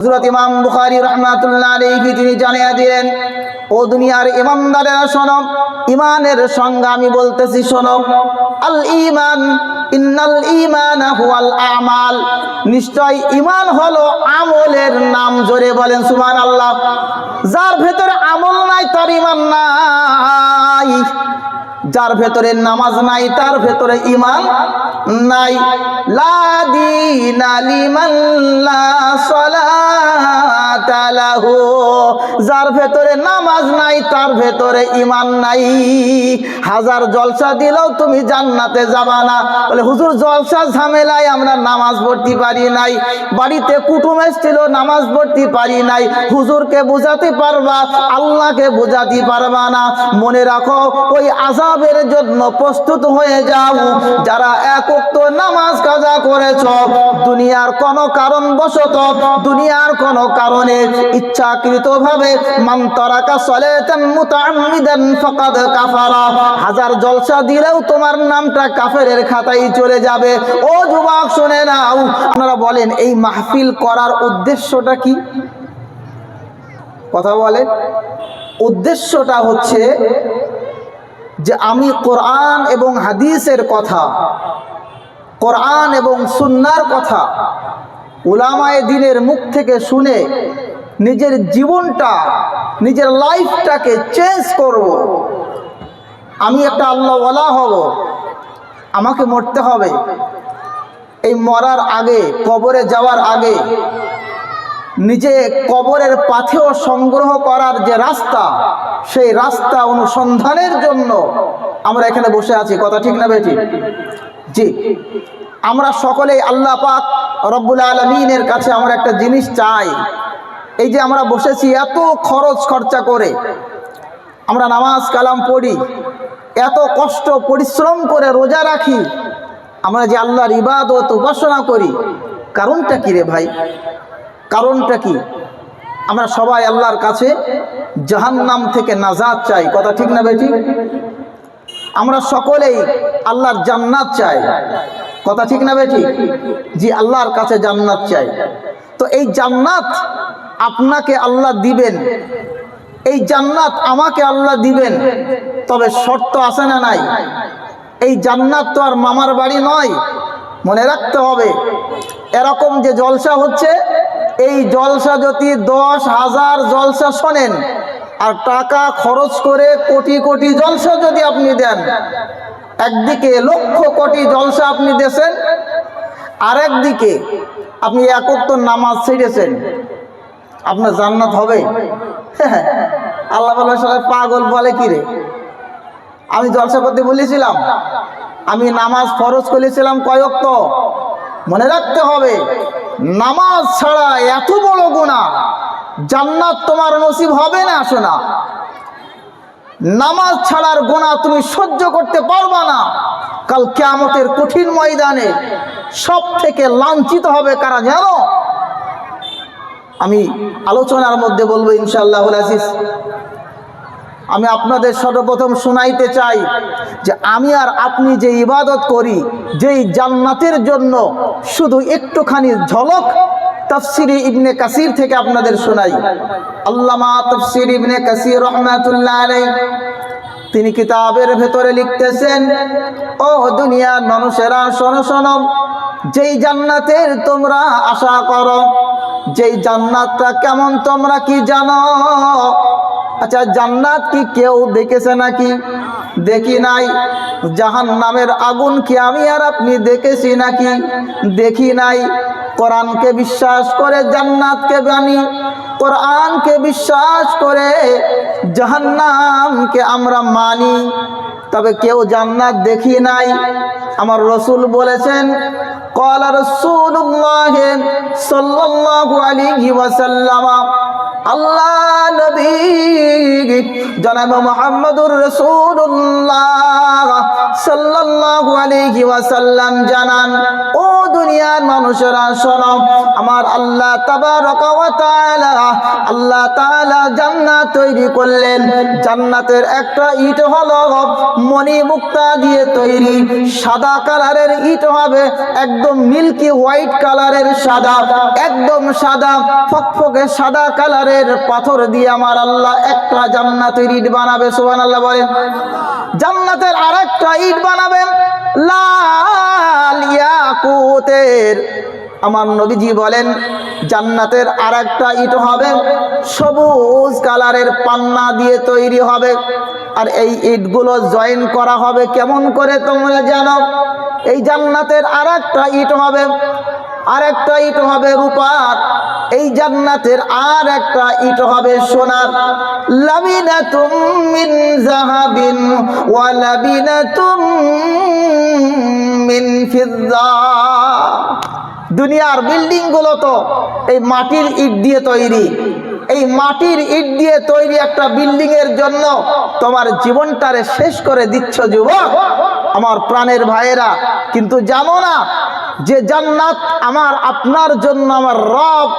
হযরত ইমাম বুখারী রাহমাতুল্লাহ আলাইহি তিনি জানিয়ে দিলেন, ও দুনিয়ার ইমানদারেরা শোনো, ঈমানের সংজ্ঞা আমি বলতেছি শোনো। আল ঈমান, ইন্নাল ঈমানা হুয়াল আমাল, নিশ্চয় ঈমান হলো আমলের নাম। জোরে বলেন সুবহানাল্লাহ। যার ভেতরে আমল নাই তার ঈমান নাই, যার ভেতরে নামাজ নাই তার ভেতরে ঈমান নাই। লা দীনা লিমান লা সালাতা লাহু, যার ভেতরে নামাজ নাই তার ভেতরে ঈমান নাই। হাজার জলসা দিলেও তুমি জান্নাতে যাবা না। বলে হুজুর জলসা ঝামেলায় আমরা নামাজ পড়তে পারি নাই, বাড়িতে কুটুম এসেছিল নামাজ পড়তে পারি নাই। হুজুরকে বোঝাতে পারবা, আল্লাহকে বোঝাতে পারবা না। মনে রাখো, ওই আযাবের জন্য প্রস্তুত হয়ে যাও। যারা এক ওয়াক্ত নামাজ কাজা করেছ দুনিয়ার কোন কারণবশত, দুনিয়ার কোন কারণে ইচ্ছাকৃতভাবে, মান তারাকা সালাতান মুতাআম্মিদান ফাকাদ কাফারা, হাজার জলসা দিলেও তোমার নামটা কাফেরের খাতায় চলে যাবে। ও যুবক শুনে নাও, আপনারা বলেন এই মাহফিল করার উদ্দেশ্যটা কি? কথা বলেন। উদ্দেশ্যটা হচ্ছে যে আমি কোরআন এবং হাদিসের কথা, কোরআন এবং সুন্নাহর কথা উলামায়ে দ্বীনের মুখ থেকে শুনে নিজের জীবনটা, নিজের লাইফটাকে চেঞ্জ করব। আমি একটা আল্লাহওয়ালা হব। আমাকে মরতে হবে। এই মরার আগে, কবরে যাওয়ার আগে নিজে কবরের পাথেয় সংগ্রহ করার যে রাস্তা, সেই রাস্তা অনুসন্ধানের জন্য আমরা এখানে বসে আছি। কথা ঠিক না বেঠিক? জি, আমরা সকলেই আল্লাহ পাক রব্বুল আলামিনের কাছে আমরা একটা জিনিস চাই। এই যে আমরা বসেছি এত খরচ খরচা করে, আমরা নামাজ কালাম পড়ি, এত কষ্ট পরিশ্রম করে রোজা রাখি, আমরা যে আল্লাহর ইবাদত উপাসনা করি, কারণটা কি রে ভাই? কারণটা কি? আমরা সবাই আল্লাহর কাছে জাহান্নাম থেকে নাজাত চাই। কথা ঠিক না বেঠিক? আমরা সকলেই আল্লাহর জান্নাত চাই। কথা ঠিক না বেঠিক? জি, আল্লাহর কাছে জান্নাত চাই। তো এই জান্নাত আপনাকে আল্লাহ দিবেন, এই জান্নাত আমাকে আল্লাহ দিবেন, তবে শর্ত আছে না নাই? এই জান্নাত তো আর মামার বাড়ি নয়। মনে রাখতে হবে, এরকম যে জলসা হচ্ছে, এই জলসা যদি 10,000 জলসা শোনেন আর টাকা খরচ করে কোটি কোটি জলসা যদি আপনি দেন, একদিকে লক্ষ কোটি জলসা আপনি দেন, আর একদিকে আপনি এক ওয়াক্ত নামাজ ছেড়েছেন, আপনার জান্নাত হবে? আল্লাহ বলে সবাই পাগল বলে কি রে? আমি জলসা করতে বলেছিলাম, আমি নামাজ ফরজ করেছিলাম কয় ওয়াক্ত? মনে রাখতে হবে, নামাজ ছাড়া এত বড় গুনাহ, জান্নাত তোমার নসিব হবে না। শোনা, নামাজ ছাড়ার গুনাহ তুমি সহ্য করতে পারবা না। কাল কিয়ামতের কঠিন ময়দানে সব থেকে লাঞ্ছিত হবে কারা জানো? আমি আলোচনার মধ্যে বলবো ইনশাআল্লাহুল আজিজ। আমি আপনাদের সর্বপ্রথম শোনাইতে চাই যে আমি আর আপনি যে ইবাদত করি, যেই জান্নাতের জন্য, শুধু একটুখানি ঝলক তাফসীরে ইবনে কাসির থেকে আপনাদের শোনাই। আল্লামা তাফসীর ইবনে কাসির রাহমাতুল্লাহ আলাইহি তিনি কিতাবের ভেতরে লিখতেছেন, ও দুনিয়ার মানুষেরা শোনো শোনো, যেই জান্নাতের তোমরা আশা করো, যেই জান্নাতটা কেমন তোমরা কি জানো? আচ্ছা, জান্নাত কি কেউ দেখেছে নাকি? দেখি নাই। জাহান্নামের আগুন কি আমি আর আপনি দেখেছি নাকি? দেখি নাই। কোরআনকে বিশ্বাস করে জান্নাতকে মানি, কোরআনকে বিশ্বাস করে জাহান্নামকে আমরা মানি, তবে কেউ জান্নাত দেখি নাই। আমার রাসূল বলেছেন, ক্বালা রাসূলুল্লাহ সাল্লাল্লাহু আলাইহি ওয়াসাল্লাম, আল্লাহ নবী জনাব মুহাম্মদুর রাসূলুল্লাহ সাল্লাল্লাহু আলাইহি ওয়াসাল্লাম জানান, ও দুনিয়ার মানুষেরা শোনো, আমার আল্লাহ তাবারাকা ওয়া তাআলা, আল্লাহ তাআলা জান্নাত তৈরি করলেন। জান্নাতের একটা ইট হলো মণি মুক্তা দিয়ে তৈরি, সাদা কালারের ইট হবে, একদম মিল্কি হোয়াইট কালারের সাদা, একদম সাদা ফকফকে সাদা কালারের পাথর দিয়ে আমার আল্লাহ একটা জান্নাতের ইট বানাবে। সুবহানাল্লাহ বলেন। জান্নাতের আরেকটা ইট বানাবেন লাল ইয়াকুতের। আমার নবীজি বলেন জান্নাতের আরেকটা ইট হবে সবুজ কালারের পান্না দিয়ে তৈরি হবে। আর এই ইটগুলো জয়েন করা হবে কেমন করে তোমরা জানো? এই জান্নাতের আরেকটা ইট হবে, আরেকটা ইট হবে রূপার, এই জান্নাতের আর একটা ইট হবে সোনার। লাবিনাতুম মিন যাহাবিন ওয়া লাবিনাতুম মিন ফিদ্দা। দুনিয়ার বিল্ডিং গুলো তো এই মাটির ইট দিয়ে তৈরি, এই মাটির ইট দিয়ে তৈরি একটা বিল্ডিং এর জন্য তোমার জীবনটারে শেষ করে দিচ্ছ যুবক, আমার প্রাণের ভাইয়েরা। কিন্তু জানো না যে জান্নাত আমার আপনার জন্য আমার রব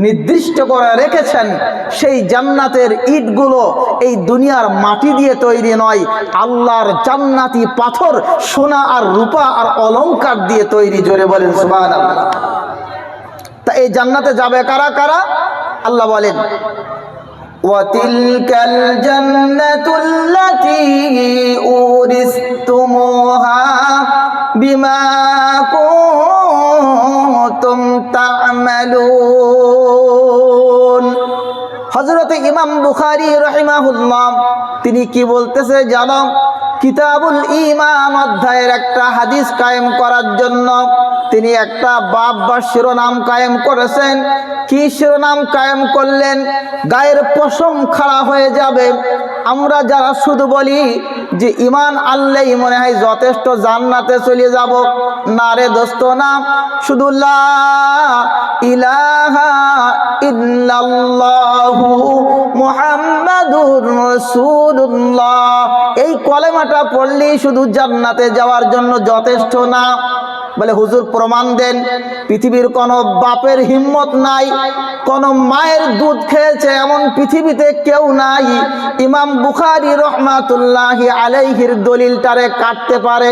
নির্দিষ্ট করে রেখেছেন, সেই জান্নাতের ইটগুলো এই দুনিয়ার মাটি দিয়ে তৈরি নয়, আল্লাহর জান্নাতি পাথর সোনা আর রূপা আর অলংকার দিয়ে তৈরি। জোরে বলেন সুবহানাল্লাহ। তা এই জান্নাতে যাবে কারা কারা? আল্লাহ বলেন ওয়াতিলকাল জান্নাতুল্লাতী উরিসতুমুহা বিমা কুনতুম তা'মালুন। হযরত ইমাম বুখারী রাহিমাহুল্লাহ তিনি কি বলতেছে জানো? কিতাবুল ঈমান অধ্যায়ের একটা হাদিস কায়েম করার জন্য তিনি একটা বাব বা শিরোনাম কায়েম করেছেন। কি শিরোনাম কায়েম করলেন? গায়ের পশম খাড়া হয়ে যাবে। আমরা যারা শুধু বলি যে ঈমান আনলেই মনে হয় যথেষ্ট, জান্নাতে চলে যাব, না রে দোস্ত না। শুধু লা ইলাহা ইল্লাল্লাহু মুহাম্মাদুর রাসূলুল্লাহ, এই কলেমাটা পড়লেই শুধু জান্নাতে যাওয়ার জন্য যথেষ্ট না। বলে হুজুর প্রমাণ দেন। পৃথিবীর কোনো বাপের হিম্মত নাই, কোনো মায়ের দুধ খেয়েছে এমন পৃথিবীতে কেউ নাই ইমাম বুখারী রহমাতুল্লাহি আলাইহির দলিলটারে কাটতে পারে।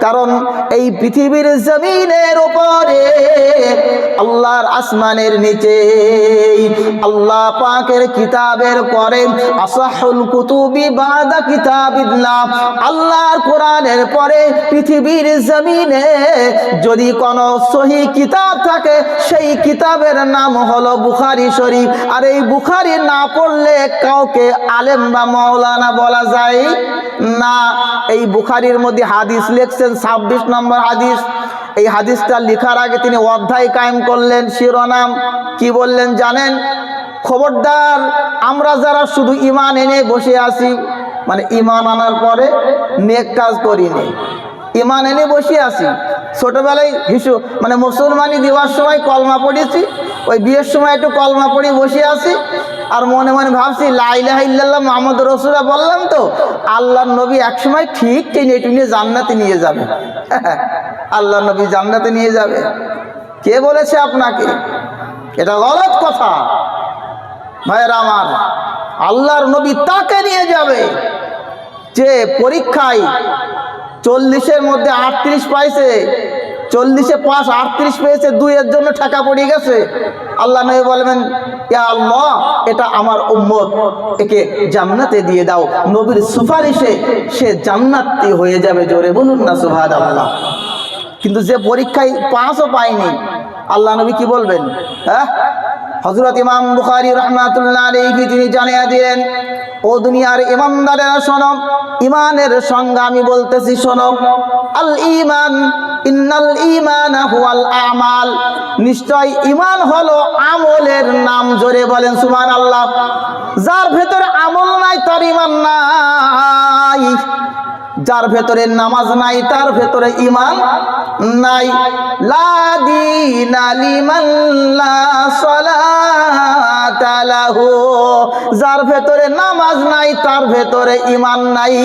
কারণ এই পৃথিবীর জমিনের উপরে আল্লাহর আসমানের নিচে আল্লাহ পাকের কিতাবের পরে আসাহুল কুতুবি বাদা কিতাবিল্লাহ, আল্লাহর কোরআনের পরে পৃথিবীর জমিনে যদি কোনো সহি কিতাব থাকে সেই কিতাবের নাম হলো বুখারী শরীফ। আর এই বুখারী না পড়লে কাউকে আলেম বা মাওলানা বলা যায় না। এই বুখারীর মধ্যে হাদিস লিখছেন 26 নম্বর হাদিস। এই হাদিসটা লেখার আগে তিনি অধ্যায় কায়েম করলেন, শিরোনাম কি বললেন জানেন? খবরদার আমরা যারা শুধু ঈমান এনে বসে আছি, মানে ঈমান আনার পরে নেক কাজ করিনি, ঈমান এনে বসে আছি। ছোটবেলায় মানে মুসলমানি দেওয়ার সময় কলমা পড়েছি, ওই বিয়ের সময় একটু কলমা পড়ে বসে আছি, আর মনে মনে ভাবছি লা ইলাহা ইল্লাল্লাহ মুহাম্মাদুর রাসূলুল্লাহ বললাম তো আল্লাহর নবী একসময় ঠিক টেনে টুনে জান্নাতে নিয়ে যাবে। আল্লাহর নবী জান্নাতে নিয়ে যাবে, কে বলেছে আপনাকে? এটা গলত কথা ভাইয়েরা আমার। আল্লাহর নবী তাকে নিয়ে যাবে যে পরীক্ষায় 40-এর মধ্যে 38 পাইছে, 40-এ পাস, 38 পেয়েছে, 2-এর জন্য ঠেকা পড়ে গেছে। আল্লাহ নবী বলবেন ইয়া আল্লাহ এটা আমার উম্মত, একে জান্নাতে দিয়ে দাও। নবীর সুপারিশে সে জান্নাতি হয়ে যাবে। জোরে বলুন না সুবহানাল্লাহ। কিন্তু যে পরীক্ষায় পাসও পায়নি, আল্লাহ নবী কি বলবেন? হ্যাঁ, হযরত ইমাম বুখারী রাহমাতুল্লাহ আলাইহি তিনি জানিয়ে দিলেন, ও দুনিয়ার ইমানদারেরা শোনো, ঈমানের সংজ্ঞা আমি বলতেছি শোনো। আল ঈমান, ইন্নাল ঈমানা হুয়াল আমাল, নিশ্চয় ঈমান হলো আমলের নাম। জোরে বলেন সুবহানাল্লাহ। যার ভেতরে আমল নাই তার ঈমান নাই, যার ভেতরে নামাজ নাই তার ভেতরে ঈমান নাই। লা দীনা লিমান লা সালাতা লাহু, যার ভেতরে নামাজ নাই তার ভেতরে ঈমান নাই।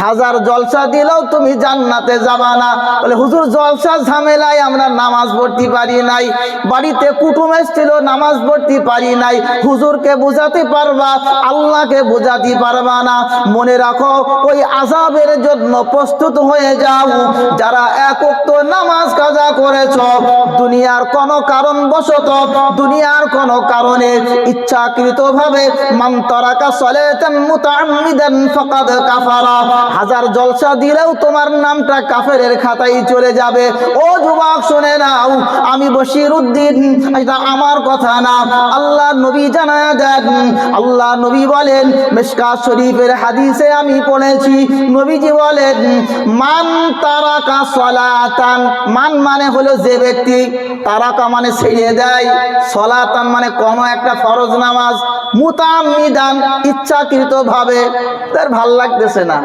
হাজার জলসা দিলেও তুমি জান্নাতে যাবা না। বলে হুজুর জলসা ঝামেলায় আমরা নামাজ পড়তে পারি নাই, বাড়িতে কুটুম এসেছিল নামাজ পড়তে পারি নাই। হুজুরকে বোঝাতে পারবা, আল্লাহকে বোঝাতে পারবা না। মনে রাখো ওই আযাবের জন্য প্রস্তুত হয়ে যাও। যারা এক ওয়াক্ত নামাজ কাজা করেছ দুনিয়ার কোনো কারণবশত, দুনিয়ার কোনো কারণে ইচ্ছাকৃতভাবে, মান তারাকা সালাতান মুতাআম্মিদান ফাকাদ কাফারা, হাজার জলসা দিলেও তোমার নামটা কাফেরের খাতায় চলে যাবে। ও যুবক শুনে নাও, আমি বশিরউদ্দিন, এটা আমার কথা না, আল্লাহ নবী জানায়া দেন। আল্লাহ নবী বলেন, মিশকাত শরীফের হাদিসে আমি পড়েছি, নবীজি বলেন মান তারাকা সালাতান, মান মানে হলো যে ব্যক্তি, তারাকা মানে ছেড়ে দেয়, সালাতান মানে কোনো একটা ফরজ নামাজ, মুতাআম্মিদান ইচ্ছাকৃতভাবে। তার ভাল লাগতেছে না,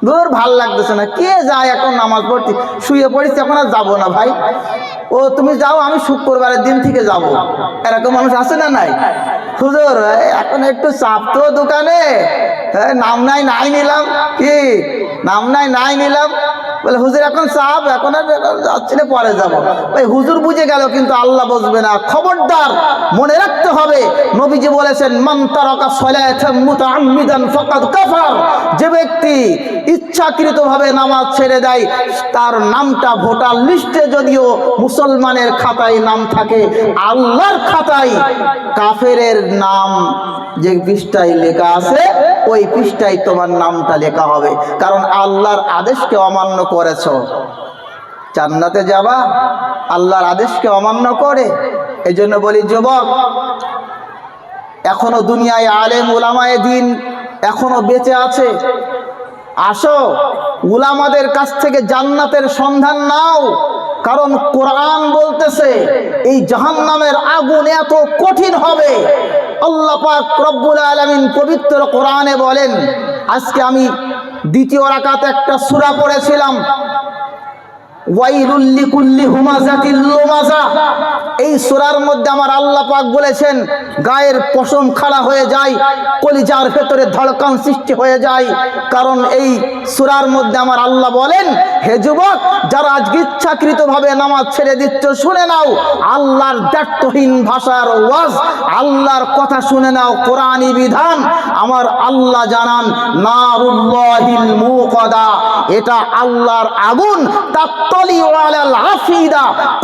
দূর ভাল লাগতেছে না, কে যায় এখন নামাজ পড়তে, শুয়ে পড়িস এখন আর যাবো না ভাই। ও তুমি যাও, আমি শুক্রবারের দিন থেকে যাব। এরকম মানুষ আছে না নাই? হুজুর এখন একটু চাপ তো দোকানে, নাম নাই নাই নিলাম, কি নাম নাই নাই নিলাম। বলে হুজুর এখন চাপ, এখন আর যাচ্ছি না, পরে যাবো। ভাই হুজুর বুঝে গেল কিন্তু আল্লাহ বুঝবে না। খবরদার মনে রাখতে হবে, নবীজি বলেছেন মান তারাকা সালাতান মুতাআম্মিদান ফাকাদ কাফার, যে ব্যক্তি ইচ্ছাকৃতভাবে নামাজ ছেড়ে দেয় তার নামটা ভোটার লিস্টে যদিও মুসলমানের খাতায় নাম থাকে, আল্লাহর খাতায় কাফেরের নাম যে পৃষ্ঠায় লেখা আছে ওই পৃষ্ঠায় তোমার নামটা লেখা হবে, কারণ আল্লাহর আদেশকে অমান্য করেছো। জান্নাতে যাবা আল্লাহর আদেশকে অমান্য করে। এই জন্য বলি যুবক, এখনো দুনিয়ায় আলেম উলামায়ে দ্বীন এখনো বেঁচে আছে, আসো উলামাদের কাছ থেকে জান্নাতের সন্ধান নাও। কারণ কোরআন বলতেছে এই জাহান্নামের আগুন এত কঠিন হবে। আল্লাহ পাক রব্বুল আলামিন পবিত্র কোরআনে বলেন, আজকে আমি দ্বিতীয় রাকাতে একটা সূরা পড়েছিলাম, ওয়াইলুল লিকুল্লি হুমাযাতিল লুমাযা। এই সূরার মধ্যে আমার আল্লাহ পাক বলেছেন গায়ের পশম খাড়া হয়ে যায়, কলিজার ভেতরে ধড়কন সৃষ্টি হয়ে যায়। কারণ এই সূরার মধ্যে আমার আল্লাহ বলেন, হে যুবক যারা আজ ইচ্ছাকৃতভাবে নামাজ ছেড়ে দিচ্ছ, শুনে নাও আল্লাহর দ্ব্যর্থহীন ভাষার ওয়াজ, আল্লাহর কথা শুনে নাও, কোরআনী বিধান। আমার আল্লাহ জানান নারুল্লাহিল মুকাদা, এটা আল্লাহর আগুন,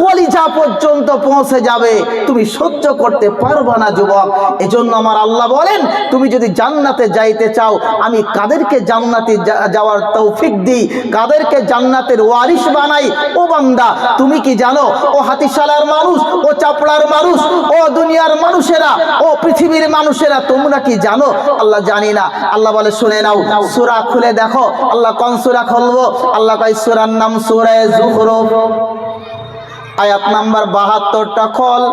কলিজা পর্যন্ত পৌঁছে যাবে, তুমি সহ্য করতে পারবা না যুবক। এজন্য আমার আল্লাহ বলেন, তুমি যদি জান্নাতে যাইতে চাও, আমি কাদেরকে জান্নাতে যাওয়ার তৌফিক দিই, কাদেরকে জান্নাতের ওয়ারিশ বানাই। ও বান্দা তুমি কি জানো, ও হাতিশালার মানুষ, ও চাপড়ার মানুষ, ও দুনিয়ার মানুষেরা, ও পৃথিবীর মানুষেরা, তোমরা কি জানো? আল্লাহ জানি না। আল্লাহ বলে শুনে নাও, সূরা খুলে দেখো। আল্লাহ কোন সূরা খুলবো? আল্লাহ কয় সূরার নাম সূরা যুখরুফ, আয়াত নাম্বার 72টা খোল।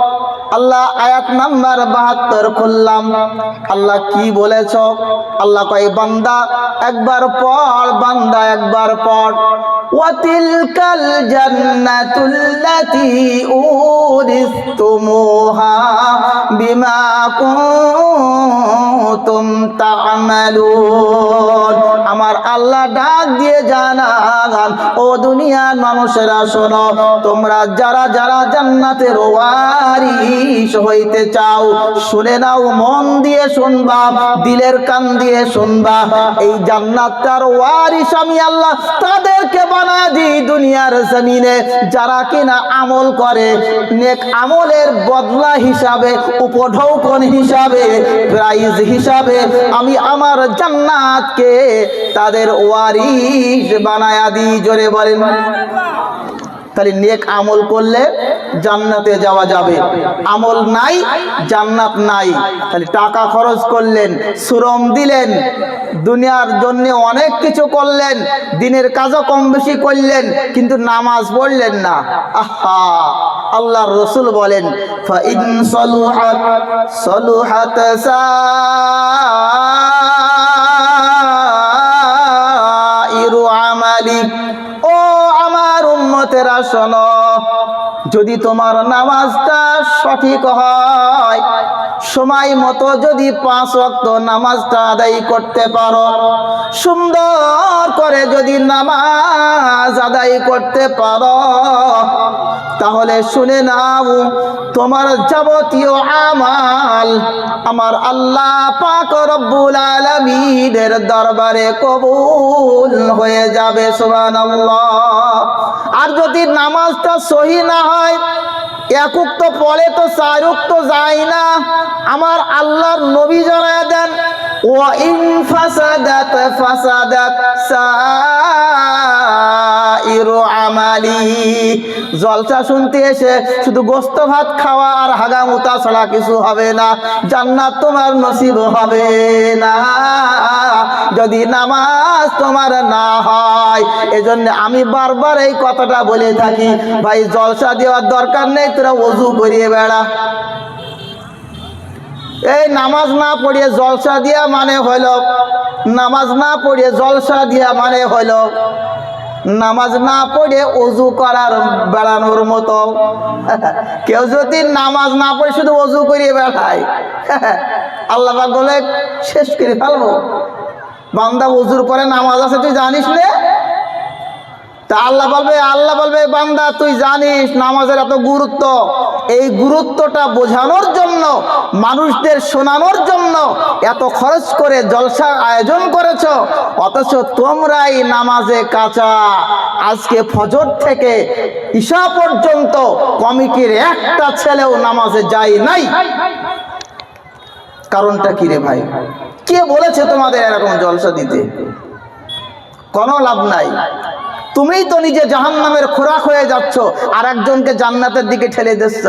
আল্লাহ আয়াত নাম্বার 72 খুললাম। আল্লাহ কি বলেছ? আল্লাহ কয় বান্দা একবার পড়, বান্দা একবার পড়। ওয়াতিলকাল জান্নাতুল্লাতী উরিসতুমুহা বিমা কুনতুম তা'মালুন। আমার আল্লাহ ডাক দিয়ে জানান, ও দুনিয়ার মানুষেরা শোনো, তোমরা যারা যারা জান্নাতের ওয়ারিশ হইতে চাও, শুনে নাও, মন দিয়ে শুনবা, দিলের কান দিয়ে শুনবা। এই জান্নাতটার ওয়ারিশ আমি আল্লাহ তাদেরকে বানায় দিই দুনিয়ার জমিনে যারা কিনা আমল করে, নেক আমলের বদলা হিসাবে, উপঢৌকন হিসাবে, প্রাইজ হিসাবে আমি আমার জান্নাতকে তাদের ওয়ারিশ বানায়া দিই। জোরে বলেন। তাহলে নেক আমল করলে জান্নাতে যাওয়া যাবে, আমল নাই জান্নাত নাই। তাহলে টাকা খরচ করলেন, শ্রম দিলেন, দুনিয়ার জন্য অনেক কিছু করলেন, দিনের কাজও কম বেশি করলেন, কিন্তু নামাজ পড়লেন না। আহা, আল্লাহর রাসূল বলেন ফাইন সলুহাত সলুহাত সাইরু আমালি। ও আমার উম্মতেরা শোনো, যদি তোমার নামাজটা সঠিক হয়, সময় মতো যদি 5 ওয়াক্ত নামাজটা আদায় করতে পারো, সুন্দর করে যদি নামাজ আদায় করতে পারো, তাহলে শুনে নাও তোমার যাবতীয় আমাল আমার আল্লাহ পাক রব্বুল আলামিনের দরবারে কবুল হয়ে যাবে। সুবহানাল্লাহ। আর যদি নামাজটা সহি না হয়, এক উক্ত পড়ে তো 4 উক্ত যায় না। আমার আল্লাহর নবী জানায় দেন, ওয়া ইন ফাসাদাত ফাসাদাত সাইরু আমালি। জলসা শুনতে এসে শুধু গোস্ত ভাত খাওয়া আর হাগামুতা ছাড়া কিছু হবে না, জান্নাত তোমার নসিব হবে না যদি নামাজ তোমার না হয়। এজন্য আমি বারবার এই কথাটা বলে থাকি, ভাই জলসা দেওয়ার দরকার নেই, তোরা ওযু করিয়ে বেড়া। এই নামাজ না পড়িয়ে জলসা দিয়া মানে হলো, নামাজ না পড়িয়ে জলসা দিয়া মানে হলো নামাজ না পড়ে ওযু করার বেড়ানোর মতো। কেউ যদি নামাজ না পড়ে শুধু ওযু করিয়ে বেড়ায়, আল্লাহ পাক বলে শেষ করে ফেলবো। বান্দা ওযুর পরে নামাজ আছে তুই জানিস না? তা আল্লাহ বলবে বান্দা তুই জানিস নামাজের এত গুরুত্ব, এই গুরুত্বটা বোঝানোর জন্য, মানুষদের শোনানোর জন্য এত খরচ করে জলসা আয়োজন করেছ, অথচ তোমরাই নামাজে কাঁচা। আজকে ফজর থেকে ঈশা পর্যন্ত কমিটির একটা ছেলেও নামাজে যায় নাই। কারণটা কি রে ভাই? কে বলেছে তোমাদের এরকম জলসা দিতে? কোনো লাভ নাই। তুমিই তো নিজে জাহান্নামের খোরাক হয়ে যাচ্ছ, আর একজনকে জান্নাতের দিকে ঠেলে দিচ্ছ।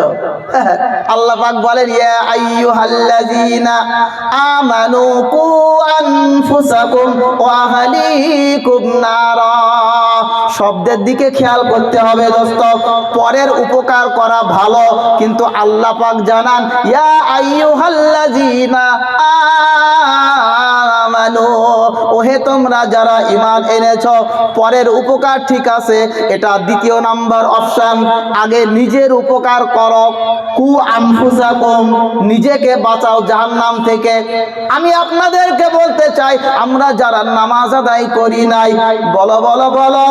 আল্লাহ পাক বলেন, ইয়া আইয়ুহাল্লাযীনা আমানু কু আনফুসাকুম ওয়া আহলিকুম নারা। শব্দের দিকে খেয়াল করতে হবে দোস্ত। পরের উপকার করা ভালো, কিন্তু আল্লাহ পাক জানান, ইয়া আইয়ুহাল্লাযীনা আমানু, ওহে তোমরা যারা ঈমান এনেছো। পরের উপকার ঠিক আছে, এটা দ্বিতীয় নাম্বার অপশন। আগে নিজের উপকার করো। কু আনফুসাকুম, নিজেকে বাঁচাও জাহান্নাম থেকে। আমি আপনাদেরকে বলতে চাই, আমরা যারা নামাজ আদায় করি নাই, বলো বলো বলো,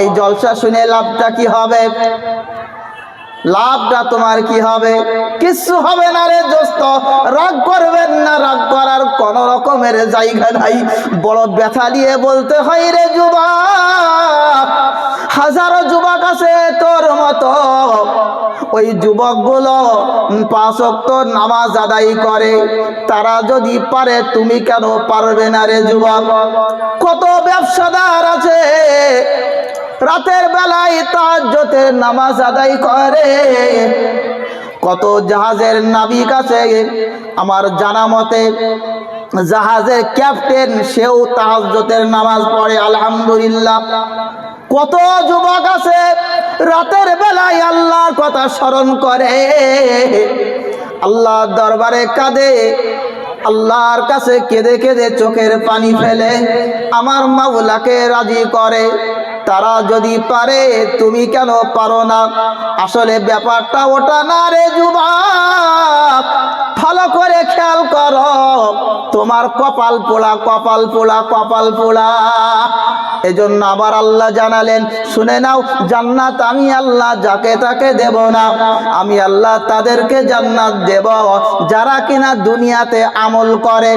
এই জলসা শুনে লাভটা কি হবে? লাভটা তোমার কি হবে? কিছু হবে না রে দোস্ত। রাগ করবেন না, রাগ করার কোন রকমের জায়গা নাই। বড় ব্যথা দিয়ে বলতে হয় রে যুবক, হাজারো যুবক আছে তোর মতো, ওই যুবকগুলো 5 ওয়াক্ত নামাজ আদায় করে। তারা যদি পারে, তুমি কেন পারবে না রে যুবক? কত ব্যবসাদার আছে রাতের বেলায় তাহাজ্জুদের নামাজ আদায় করে। কত জাহাজের নাবিক আছে, আমার জানা মতে জাহাজের ক্যাপ্টেন, সেও তাহাজ্জুদের নামাজ পড়ে, আলহামদুলিল্লাহ। কত যুবক আছে রাতের বেলায় আল্লাহর কথা স্মরণ করে, আল্লাহর দরবারে কাঁদে, আল্লাহর কাছে কেঁদে কেঁদে চোখের পানি ফেলে আমার মাওলাকে রাজি করে। তারা যদি পারে, তুমি কেন পারো না? আসলে ব্যাপারটা ওটা না রে যুবক, ভালো করে খেয়াল করো। তোমার কপাল পোড়া, কপাল পোড়া, কপাল পোড়া। এজন্য আবার আল্লাহ জানালেন, শুনে নাও, জান্নাত আমি আল্লাহ যাকে তাকে দেব না। আমি আল্লাহ তাদেরকে জান্নাত দেব যারা কিনা দুনিয়াতে আমল করে।